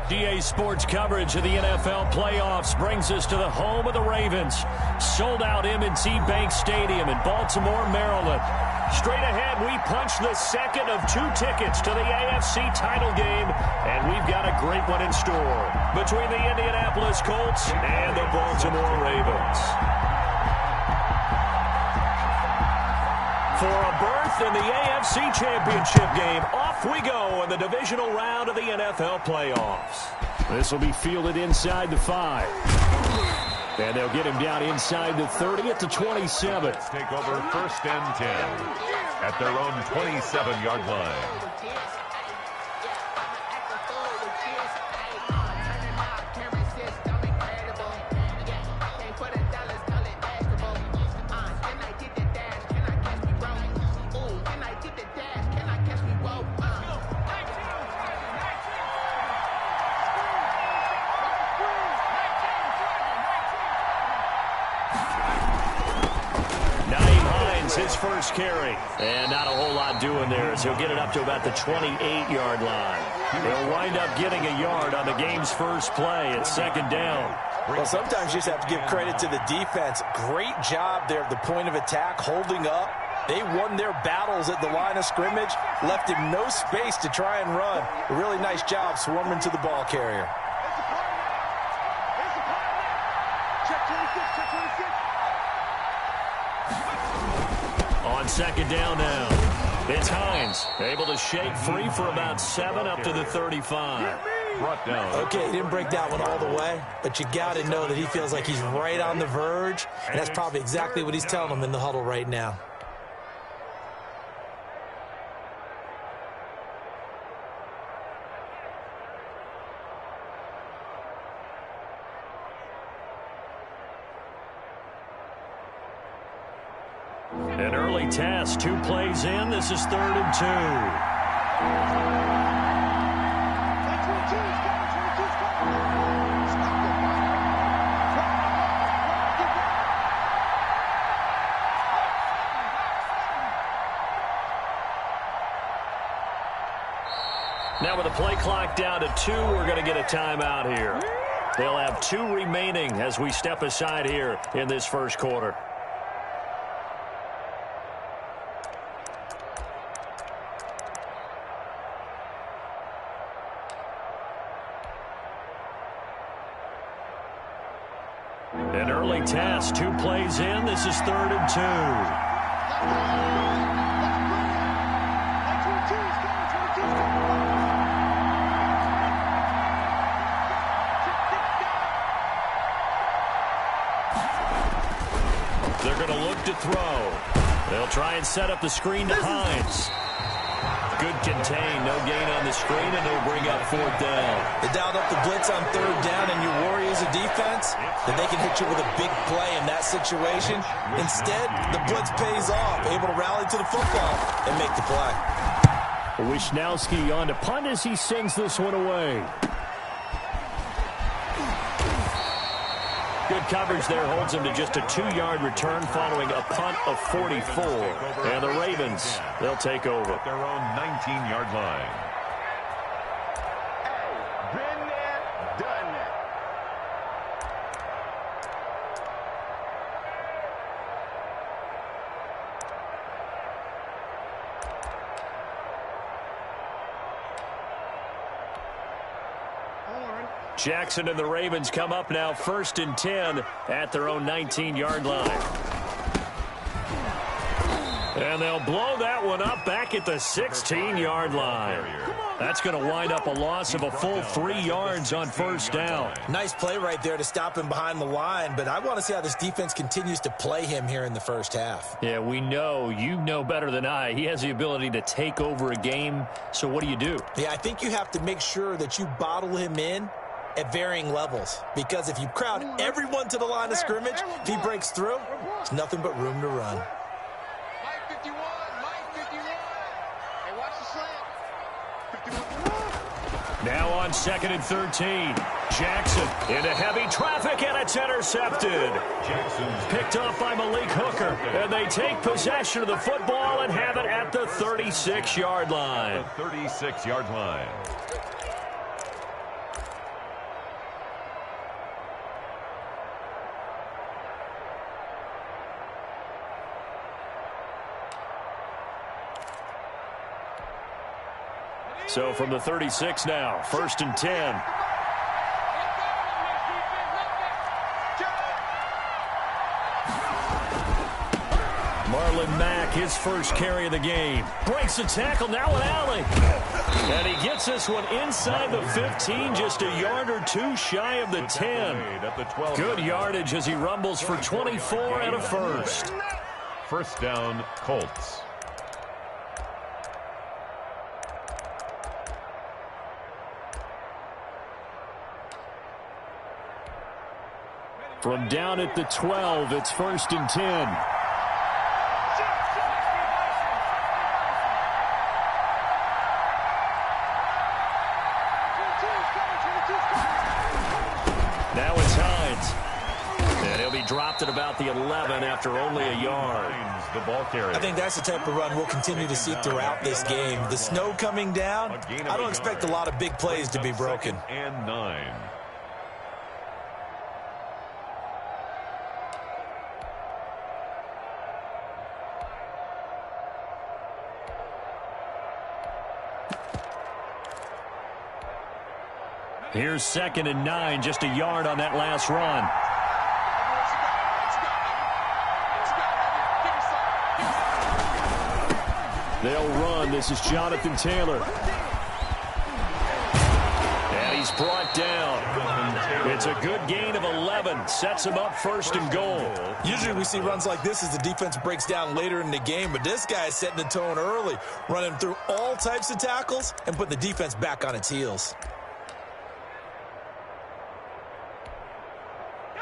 DA Sports coverage of the NFL playoffs brings us to the home of the Ravens. Sold out M&T Bank Stadium in Baltimore, Maryland. Straight ahead, we punch the second of 2 tickets to the AFC title game, and we've got a great one in store between the Indianapolis Colts and the Baltimore Ravens. For a berth in the AFC Championship game, off we go in the divisional round of the NFL playoffs. This will be fielded inside the 5. And they'll get him down inside the 30 at the 27. Let's take over 1st and 10 at their own 27-yard line. His first carry, and not a whole lot doing there as he'll get it up to about the 28-yard line. He'll wind up getting a yard on the game's first play at 2nd down. Well, sometimes you just have to give credit to the defense. Great job there at the point of attack, holding up. They won their battles at the line of scrimmage, left him no space to try and run. A really nice job swarming to the ball carrier. On 2nd down now, it's Hines, able to shake free for about 7 up to the 35. Okay, he didn't break that one all the way, but you got to know that he feels like he's right on the verge, and that's probably exactly what he's telling them in the huddle right now. An early test, 2 plays in. This is 3rd and 2. Now with the play clock down to 2, we're going to get a timeout here. They'll have 2 remaining as we step aside here in this first quarter. An early test, 2 plays in. This is 3rd and 2. They're going to look to throw. They'll try and set up the screen to Hines. Good contain, no gain on the screen, and it'll bring up 4th down. They dialed up the blitz on 3rd down, and you worry as a defense that they can hit you with a big play in that situation. Instead, the blitz pays off, able to rally to the football and make the play. Wisnowski on to punt as he sends this one away. Good coverage there holds him to just a 2-yard return following a punt of 44. And the Ravens, they'll take over. At their own 19-yard line. Been there, done that. Jackson and the Ravens come up now 1st and 10 at their own 19-yard line. And they'll blow that one up back at the 16-yard line. That's going to wind up a loss of a full 3 yards on 1st down. Nice play right there to stop him behind the line, but I want to see how this defense continues to play him here in the first half. Yeah, we know. You know better than I. He has the ability to take over a game, so what do? Yeah, I think you have to make sure that you bottle him in at varying levels, because if you crowd everyone to the line of scrimmage, if he breaks through, there's nothing but room to run. Mike 51, Mike 51. Hey, watch the slant. 51. Now on 2nd and 13. Jackson into heavy traffic, and it's intercepted. Jackson's Picked off by Malik Hooker, and they take possession of the football and have it at the 36-yard line. The 36-yard line. So from the 36 now, 1st and 10. Marlon Mack, his first carry of the game. Breaks the tackle, now an alley. And he gets this one inside the 15, just a yard or two shy of the 10. Good yardage as he rumbles for 24 and a first. First down, Colts. From down at the 12, it's 1st and 10. Now it's Hines. And he'll be dropped at about the 11 after only a yard. The ball carrier. I think that's the type of run we'll continue to see throughout this game. The snow coming down, I don't expect a lot of big plays to be broken. And 9. Here's 2nd and 9, just a yard on that last run. They'll run. This is Jonathan Taylor. And he's brought down. It's a good gain of 11. Sets him up 1st and goal. Usually we see runs like this as the defense breaks down later in the game, but this guy is setting the tone early, running through all types of tackles and putting the defense back on its heels.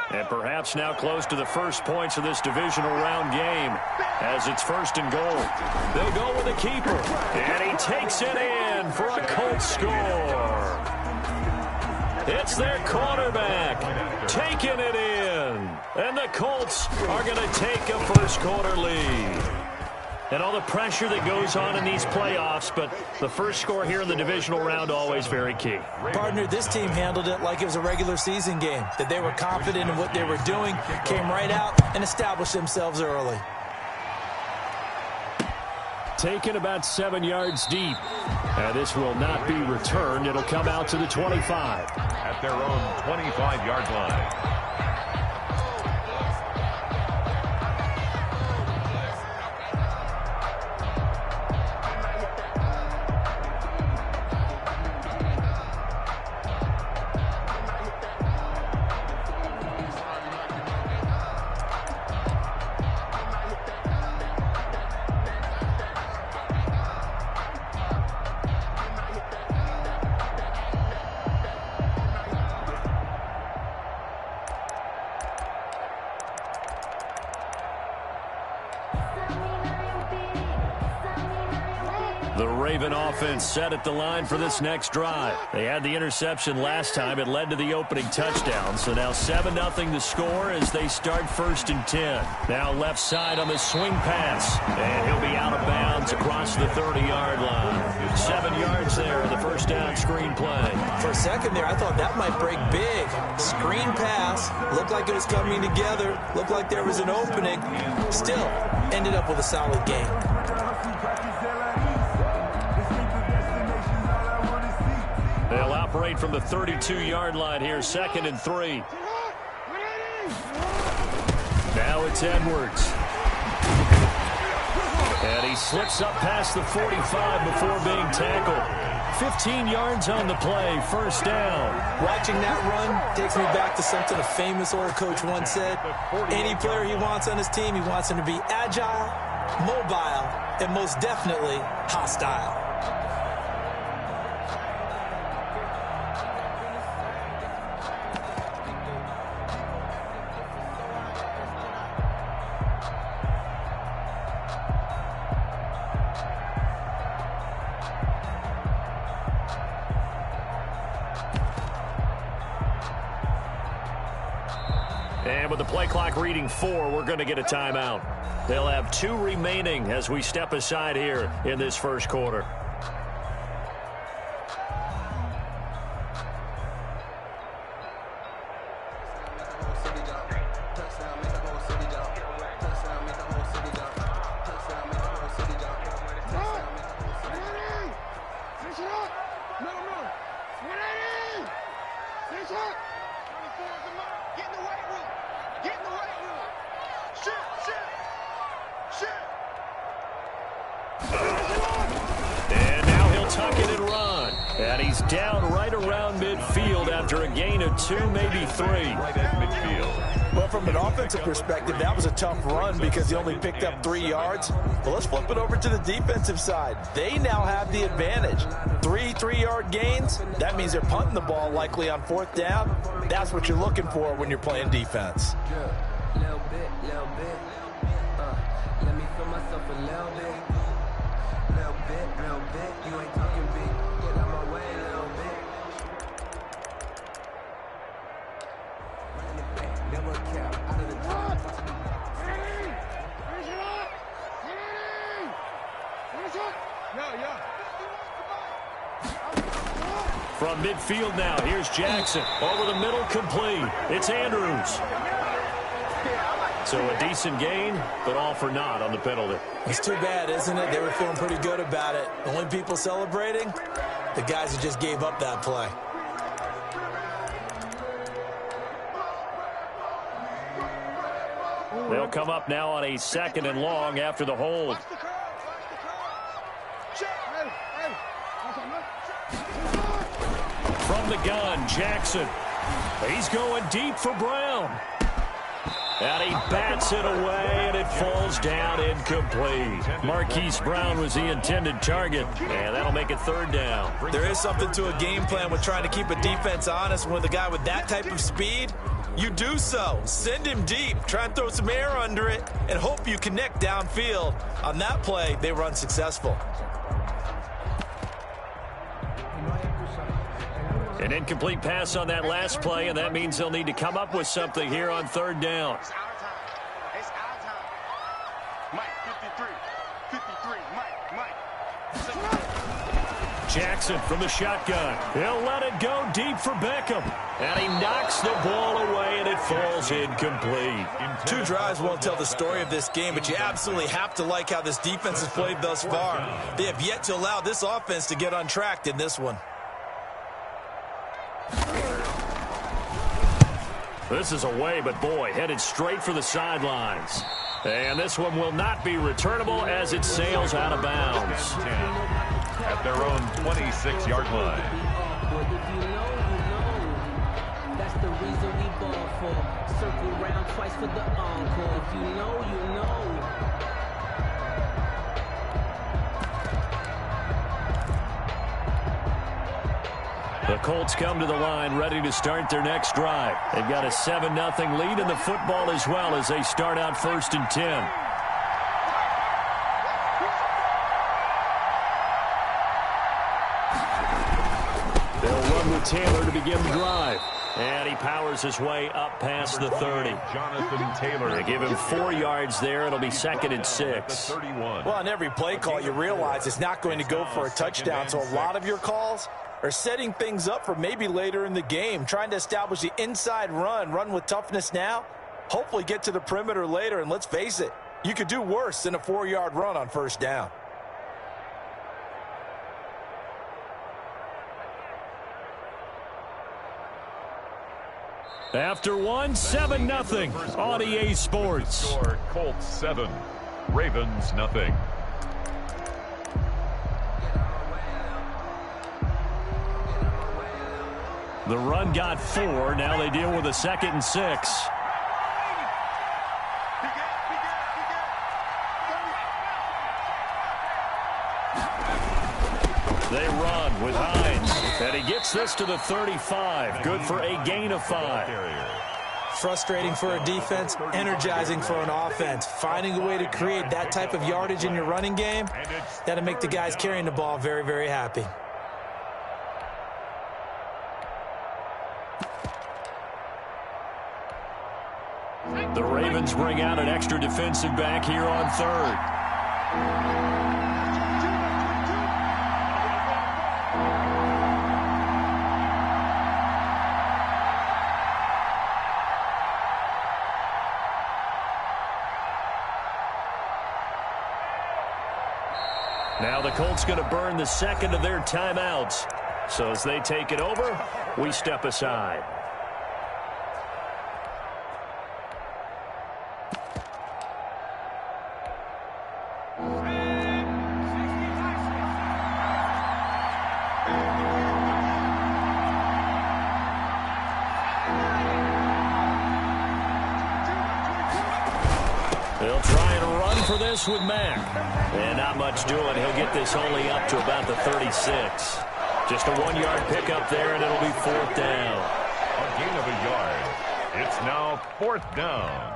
And perhaps now close to the first points of this divisional round game as it's 1st and goal. They'll go with a keeper. And he takes it in for a Colts score. It's their quarterback taking it in. And the Colts are going to take a first quarter lead. And all the pressure that goes on in these playoffs, but the first score here in the divisional round always very key. Partner, this team handled it like it was a regular season game, that they were confident in what they were doing, came right out and established themselves early. Taken about 7 yards deep. And this will not be returned. It'll come out to the 25. At their own 25-yard line. The Raven offense set at the line for this next drive. They had the interception last time. It led to the opening touchdown. So now 7-0 the score as they start 1st and 10. Now left side on the swing pass. And he'll be out of bounds across the 30-yard line. 7 yards there in the first down screen play. For a second there, I thought that might break big. Screen pass. Looked like it was coming together. Looked like there was an opening. Still, ended up with a solid game. They'll operate from the 32-yard line here, 2nd and 3. Now it's Edwards. And he slips up past the 45 before being tackled. 15 yards on the play, 1st down. Watching that run takes me back to something a famous old coach once said. Any player he wants on his team, he wants him to be agile, mobile, and most definitely hostile. And with the play clock reading 4, we're going to get a timeout. They'll have 2 remaining as we step aside here in this first quarter. Finish it up. he's down right around midfield after a gain of 2, maybe 3. Right at midfield. Well, from an offensive perspective, that was a tough run because he only picked up 3 yards. But let's flip it over to the defensive side. They now have the advantage. 3 3-yard gains. That means they're punting the ball likely on 4th down. That's what you're looking for when you're playing defense. Little bit. Let me feel myself a little bit. You ain't talking big. Get out my way a little bit. Run it back, never cap, out of the top. From midfield now, here's Jackson. Over the middle, complete. It's Andrews. So a decent gain, but all for naught on the penalty. It's too bad, isn't it? They were feeling pretty good about it. The only people celebrating, the guys who just gave up that play. They'll come up now on a 2nd and long after the hold. From the gun, Jackson. He's going deep for Brown. And he bats it away, and it falls down incomplete. Marquise Brown was the intended target, and that'll make it 3rd down. There is something to a game plan with trying to keep a defense honest. With a guy with that type of speed, you do so. Send him deep. Try and throw some air under it, and hope you connect downfield. On that play, they were unsuccessful. An incomplete pass on that last play, and that means they'll need to come up with something here on 3rd down. It's our time. Mike, 53, Mike. Jackson from the shotgun. He'll let it go deep for Beckham. And he knocks the ball away, and it falls incomplete. 2 drives won't tell the story of this game, but you absolutely have to like how this defense has played thus far. They have yet to allow this offense to get untracked in this one. This is away, but boy, headed straight for the sidelines. And this one will not be returnable as it sails out of bounds. 10 at their own 26-yard line. If you know, that's the reason we ball for. Circle round twice for the encore. If you know, you know. The Colts come to the line ready to start their next drive. They've got a 7-0 lead in the football as well as they start out 1st and 10. They'll run with Taylor to begin the drive. And he powers his way up past the 30. Jonathan Taylor. They give him 4 yards there. It'll be 2nd and 6. Well, on every play call, you realize it's not going to go for a touchdown. So a lot of your calls are setting things up for maybe later in the game, trying to establish the inside run with toughness now, hopefully get to the perimeter later, and let's face it, you could do worse than a 4-yard run on 1st down. After 7-0 on EA Sports. Score, Colts 7, Ravens nothing. The run got 4. Now they deal with a 2nd and 6. They run with Hines. And he gets this to the 35. Good for a gain of 5. Frustrating for a defense, energizing for an offense. Finding a way to create that type of yardage in your running game, that'll make the guys carrying the ball very, very happy. The Ravens bring out an extra defensive back here on 3rd. Now the Colts going to burn the 2nd of their timeouts. So as they take it over, we step aside. this with Mack. And not much doing. He'll get this only up to about the 36. Just a 1-yard pickup there, and it'll be 4th down. A gain of a yard. It's now 4th down.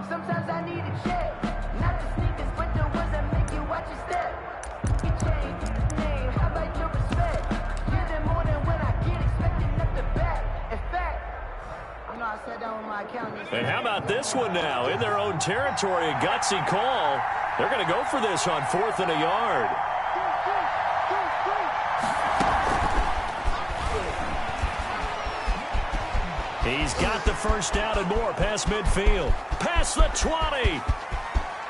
Sometimes I need a check. Not the sneakers, but the ones that make you watch your step. You change the name, how about your respect? Give them more than when I get expecting up the back. In fact, I know I sat down with my accountant. And how about this one now? In their own territory, a gutsy call. They're going to go for this on 4th and a yard. He's got the first down and more past midfield. Past the 20.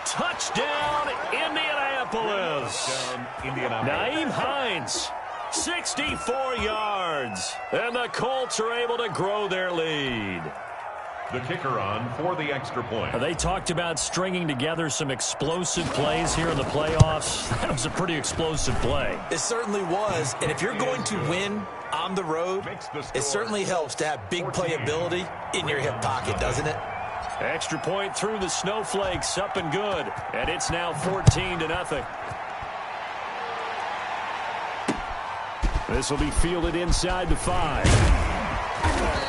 Touchdown, Indianapolis. Nyheim Hines, 64 yards. And the Colts are able to grow their lead. The kicker on for the extra point. They talked about stringing together some explosive plays here in the playoffs. That was a pretty explosive play. It certainly was. And if you're going to win on the road, it certainly helps to have big playability in your hip pocket, doesn't it? Extra point through the snowflakes, up and good. And it's now 14-0. This will be fielded inside the 5.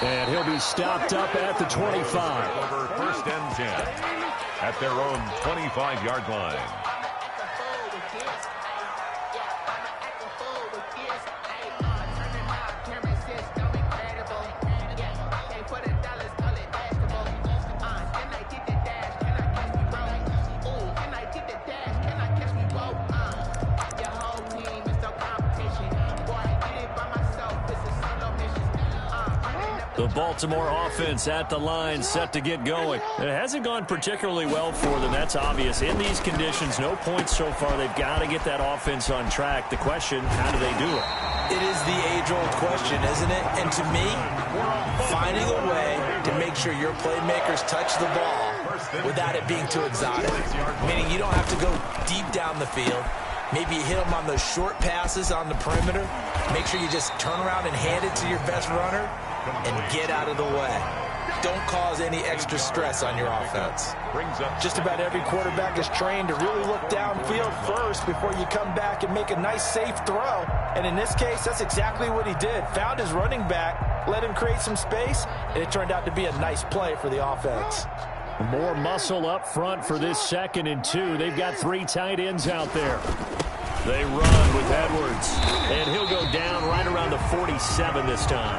And he'll be stopped up at the 25. Over 1st and 10 at their own 25-yard line. The Baltimore offense at the line, set to get going. It hasn't gone particularly well for them. That's obvious. In these conditions, no points so far. They've got to get that offense on track. The question, how do they do it? It is the age-old question, isn't it? And to me, finding a way to make sure your playmakers touch the ball without it being too exotic. Meaning you don't have to go deep down the field. Maybe you hit them on those short passes on the perimeter. Make sure you just turn around and hand it to your best runner and get out of the way. Don't cause any extra stress on your offense. Just about every quarterback is trained to really look downfield first before you come back and make a nice, safe throw. And in this case, that's exactly what he did. Found his running back, let him create some space, and it turned out to be a nice play for the offense. More muscle up front for this 2nd and 2. They've got 3 tight ends out there. They run with Edwards, and he'll go down right around the 47 this time.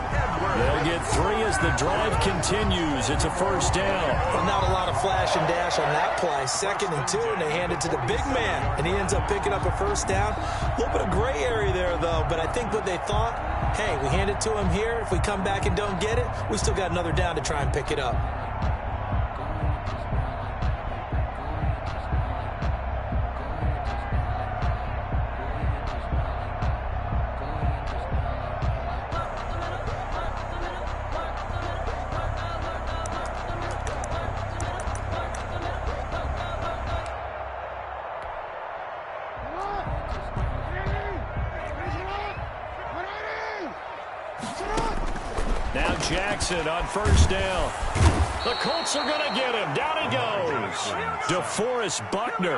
They'll get 3 as the drive continues. It's a 1st down. Well, not a lot of flash and dash on that play. 2nd and 2, and they hand it to the big man, and he ends up picking up a 1st down. A little bit of gray area there, though, but I think what they thought, hey, we hand it to him here. If we come back and don't get it, we still got another down to try and pick it up. Now Jackson on 1st down. The Colts are going to get him. Down he goes. DeForest Buckner.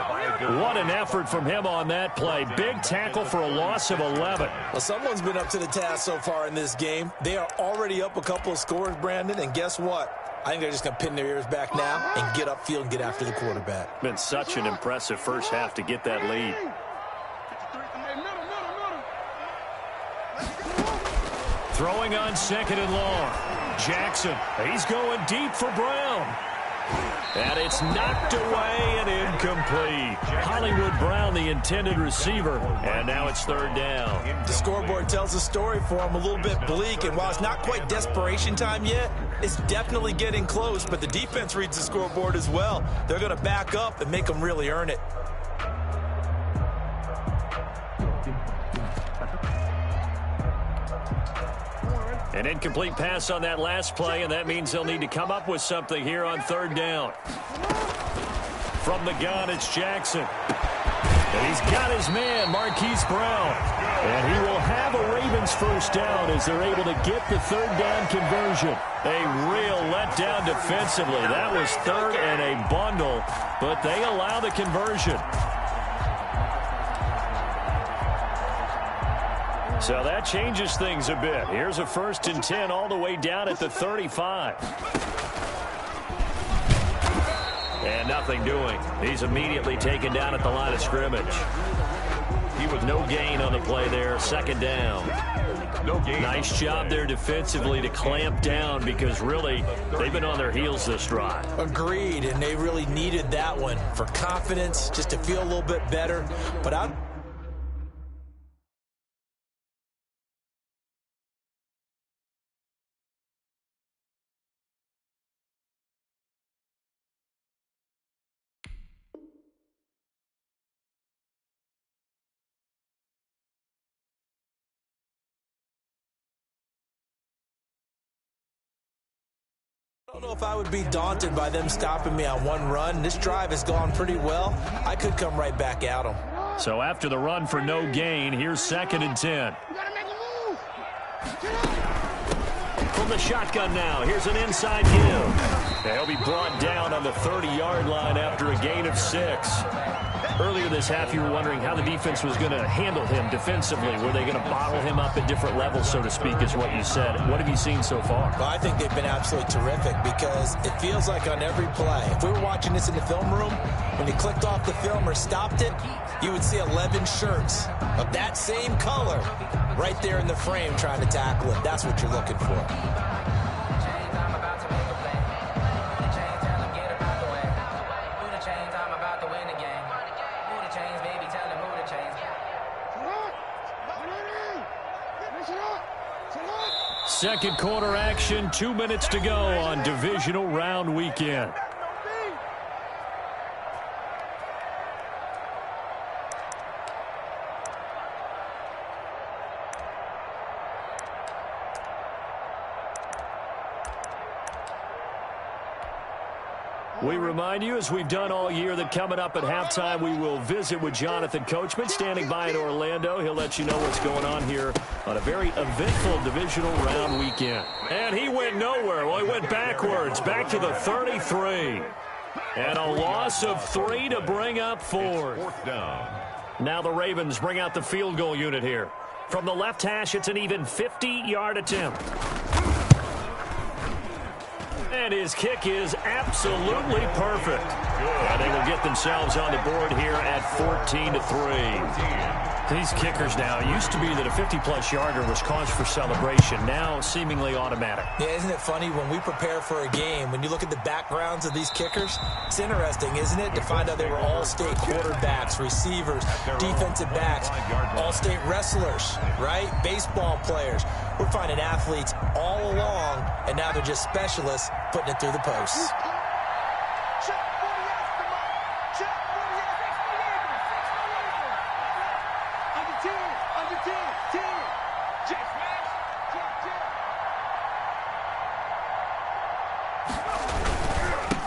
What an effort from him on that play. Big tackle for a loss of 11. Well, someone's been up to the task so far in this game. They are already up a couple of scores, Brandon, and guess what? I think they're just going to pin their ears back now and get upfield and get after the quarterback. Been such an impressive first half to get that lead. Throwing on 2nd and long. Jackson, he's going deep for Brown. And it's knocked away and incomplete. Hollywood Brown, the intended receiver. And now it's 3rd down. The scoreboard tells the story for him, a little bit bleak. And while it's not quite desperation time yet, it's definitely getting close. But the defense reads the scoreboard as well. They're going to back up and make them really earn it. An incomplete pass on that last play, and that means they'll need to come up with something here on 3rd down. From the gun, it's Jackson. And He's got his man, Marquise Brown. And he will have a Ravens first down as they're able to get the third down conversion. A real letdown defensively. That was third and a bundle, but they allow the conversion. So that changes things a bit. Here's a 1st and 10 all the way down at the 35. And nothing doing. He's immediately taken down at the line of scrimmage. He was no gain on the play there. 2nd down. No gain. Nice job there defensively to clamp down because really they've been on their heels this drive. Agreed, and they really needed that one for confidence, just to feel a little bit better. But I don't know if I would be daunted by them stopping me on one run. This drive has gone pretty well. I could come right back at them. So after the run for no gain, here's 2nd and 10. From the shotgun now, here's an inside give. He'll be brought down on the 30-yard line after a gain of 6. Earlier this half, you were wondering how the defense was going to handle him defensively. Were they going to bottle him up at different levels, so to speak, is what you said. What have you seen so far? Well, I think they've been absolutely terrific because it feels like on every play, if we were watching this in the film room, when you clicked off the film or stopped it, you would see 11 shirts of that same color right there in the frame trying to tackle it. That's what you're looking for. Second quarter action, 2 minutes to go on divisional round weekend. We remind you, as we've done all year, that coming up at halftime, we will visit with Jonathan Coachman, standing by in Orlando. He'll let you know what's going on here on a very eventful divisional round weekend. And he went nowhere. Well, he went backwards, back to the 33. And a loss of 3 to bring up 4. 4th down. Now the Ravens bring out the field goal unit here. From the left hash, it's an even 50-yard attempt. And his kick is absolutely perfect. And they will get themselves on the board here at 14-3. These kickers now, it used to be that a 50-plus yarder was cause for celebration. Now seemingly automatic. Yeah, isn't it funny when we prepare for a game, when you look at the backgrounds of these kickers, it's interesting, isn't it, to find out they were all-state quarterbacks, receivers, defensive backs, all-state wrestlers, right? Baseball players. We're finding athletes all along, and now they're just specialists putting it through the posts.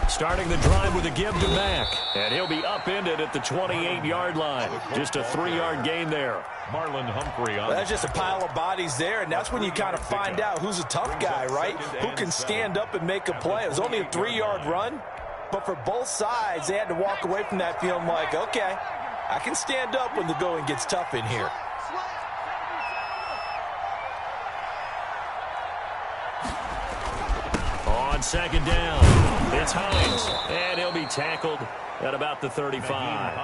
Starting the drive with a give to Mack. And he'll be upended at the 28-yard line. Just a 3-yard gain there. Marlon Humphrey on. That's just a pile of bodies there, and that's when you kind of find out who's a tough guy, right? Who can stand up and make a play. It was only a 3-yard run, but for both sides, they had to walk away from that feeling like, okay, I can stand up when the going gets tough in here. On 2nd down, it's Hines, and he'll be tackled at about the 35.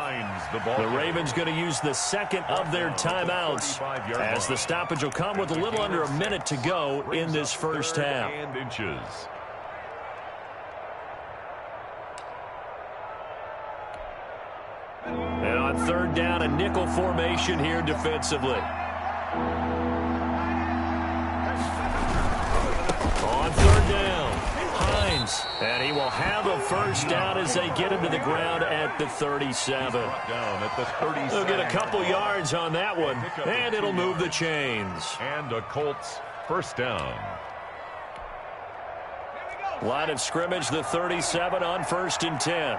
The Ravens going to use the second of their timeouts as the stoppage will come with a little under a minute to go in this first half. And on 3rd down, a nickel formation here defensively. On 3rd down, Hines, and he will have a first down as they get him to the ground at the 37. They'll get a couple yards on that one, and it'll move the chains. And a Colts first down. Line of scrimmage, the 37 on 1st and 10.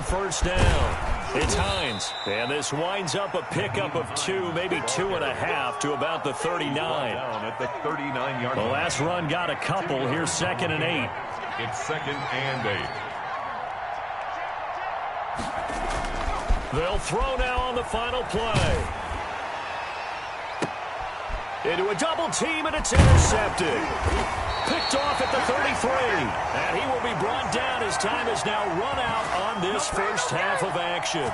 first down. It's Hines, and this winds up a pickup of 2, maybe 2.5 to about the 39. Down at the 39-yard The line. last run got a couple. Here's 2nd and 8. It's 2nd and 8. They'll throw now on the final play. Into a double team, and it's intercepted. Picked off at the 33. And he will be brought down as time has now run out on this first half of action.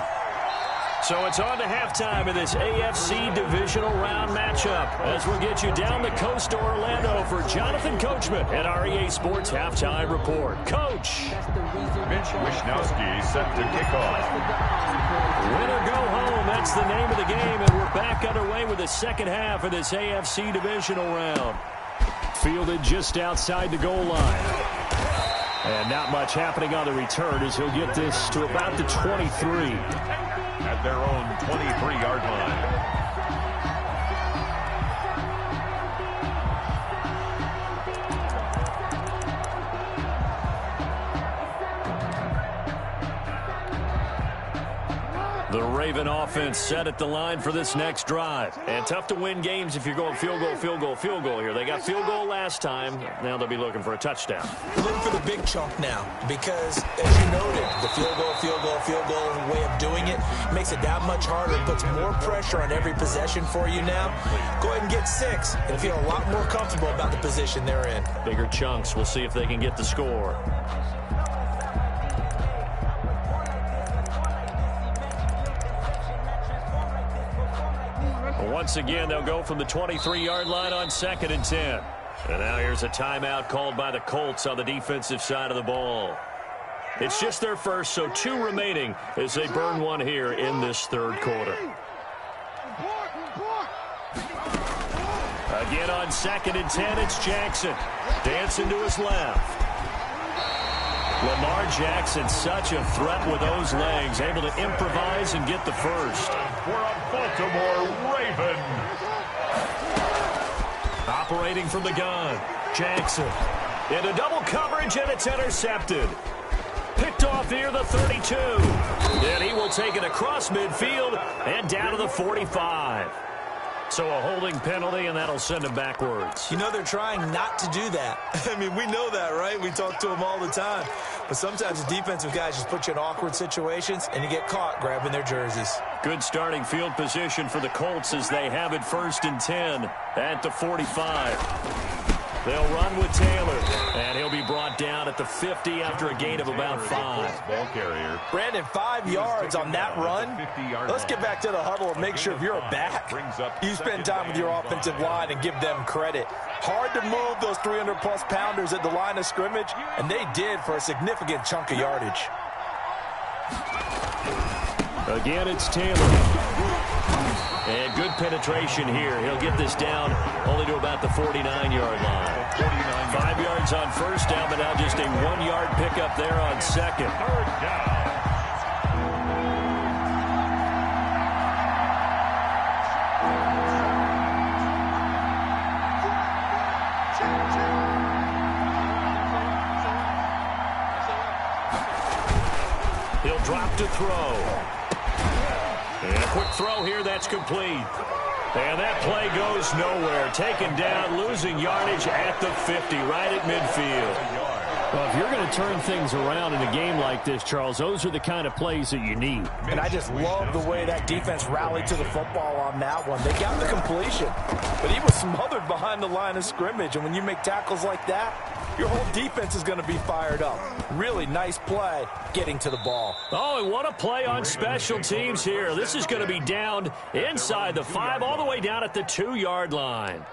So it's on to halftime of this AFC Divisional Round matchup as we'll get you down the coast to Orlando for Jonathan Coachman at our EA Sports Halftime Report. Coach. Mitch Wishnowsky set to kick off. Win or go home, that's the name of the game, and we're back underway with the second half of this AFC Divisional Round. Fielded just outside the goal line. And not much happening on the return as he'll get this to about the 23. At their own 23-yard line. The Raven offense set at the line for this next drive. And tough to win games if you're going field goal, field goal, field goal here. They got field goal last time. Now they'll be looking for a touchdown. Looking for the big chunk now because, as you noted, the field goal way of doing it makes it that much harder. It puts more pressure on every possession for you now. Go ahead and get 6 and feel a lot more comfortable about the position they're in. Bigger chunks. We'll see if they can get the score. Once again, they'll go from the 23-yard line on 2nd and 10. And now here's a timeout called by the Colts on the defensive side of the ball. It's just their first, so 2 remaining as they burn one here in this third quarter. Again on 2nd and 10, it's Jackson. Dancing to his left. Lamar Jackson, such a threat with those legs, able to improvise and get the first. For a Baltimore Raven. Operating from the gun, Jackson. Into double coverage, and it's intercepted. Picked off near the 32. Then he will take it across midfield and down to the 45. So a holding penalty, and that'll send him backwards. You know they're trying not to do that. I mean, we know that, right? We talk to them all the time. But sometimes the defensive guys just put you in awkward situations, and you get caught grabbing their jerseys. Good starting field position for the Colts as they have it 1st and 10 at the 45. They'll run with Taylor, and he'll be brought down at the 50 after a gain of about 5. Ball carrier. Brandon, 5 yards on that run. Let's get back to the huddle and make sure if you're a back, you spend time with your offensive line and give them credit. Hard to move those 300-plus pounders at the line of scrimmage, and they did for a significant chunk of yardage. Again, it's Taylor. And good penetration here. He'll get this down only to about the 49-yard line. 5 yards on first down, but now just a 1-yard pickup there on 2nd. Third down. He'll drop to throw. And a quick throw here, that's complete. And that play goes nowhere. Taken down, losing yardage at the 50, right at midfield. Well, if you're going to turn things around in a game like this, Charles, those are the kind of plays that you need. And I just love the way that defense rallied to the football on that one. They got the completion, but he was smothered behind the line of scrimmage. And when you make tackles like that, your whole defense is going to be fired up. Really nice play getting to the ball. Oh, and what a play on special teams here. This is going to be down inside the 5, all the way down at the 2-yard line.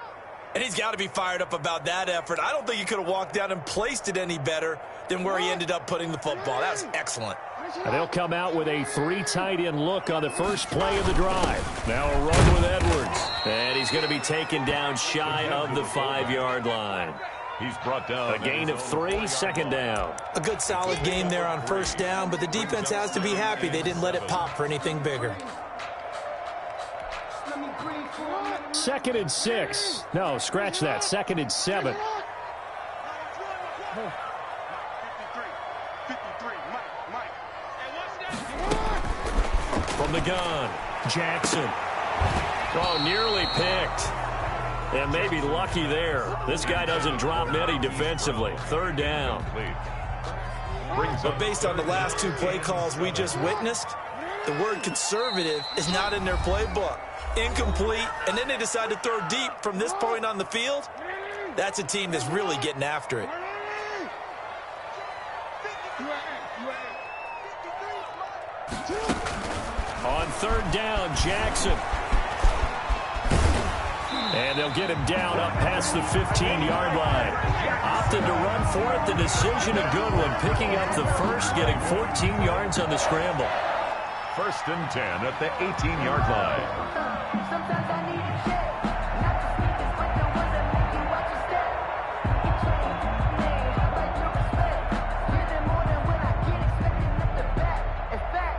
And he's got to be fired up about that effort. I don't think he could have walked down and placed it any better than where he ended up putting the football. That was excellent. And they'll come out with a 3 tight end look on the first play of the drive. Now a run with Edwards. And he's going to be taken down shy of the 5-yard line. He's brought down. A gain of 3, 2nd down. A good solid game there on first down, but the defense has to be happy they didn't let it pop for anything bigger. 2nd and 6. No, scratch that. 2nd and 7. 53, Mike. the gun. Jackson. Oh, nearly picked. And maybe lucky there. This guy doesn't drop many defensively. Third down. But based on the last two play calls we just witnessed, the word conservative is not in their playbook. Incomplete, and then they decide to throw deep from this point on the field. That's a team that's really getting after it. On third down, Jackson. And they'll get him down up past the 15-yard line. Opted to run for it. The decision a good one. Picking up the first, getting 14 yards on the scramble. 1st and 10 at the 18-yard line. Sometimes I need a check. Not the sneakers, but the ones that make you watch your step. You change, man, how about your respect? Giving more than when I get expecting up the back. In fact,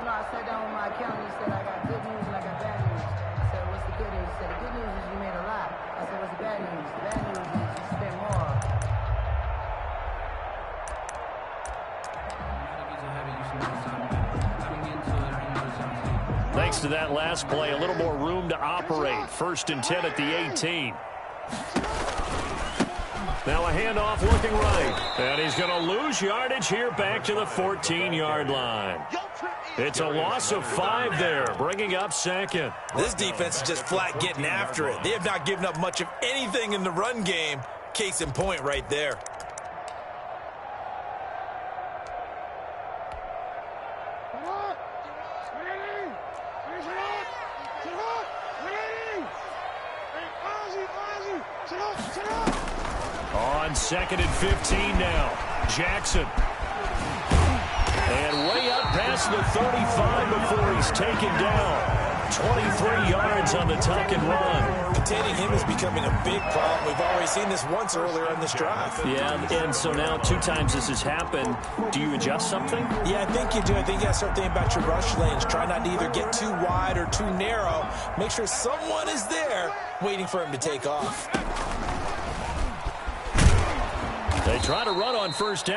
I sat down with my accountant. He said, I got good news and I got bad news. I said, what's the good news? He said, the good news is you made a lot. I said, what's the bad news? The bad news is you spent more. Thanks to that last play, a little more room to operate. 1st and 10 at the 18. Now a handoff looking right. And he's going to lose yardage here back to the 14-yard line. It's a loss of 5 there, bringing up 2nd. This defense is just flat getting after it. They have not given up much of anything in the run game. Case in point right there. On 2nd and 15 now. Jackson. And way up past the 35 before he's taken down. 23 yards on the tuck and run. Containing him is becoming a big problem. We've already seen this once earlier in this drive. Yeah, and so now 2 times this has happened. Do you adjust something? Yeah, I think you do. I think you got to start thinking about your rush lanes. Try not to either get too wide or too narrow. Make sure someone is there waiting for him to take off. They try to run on 1st down.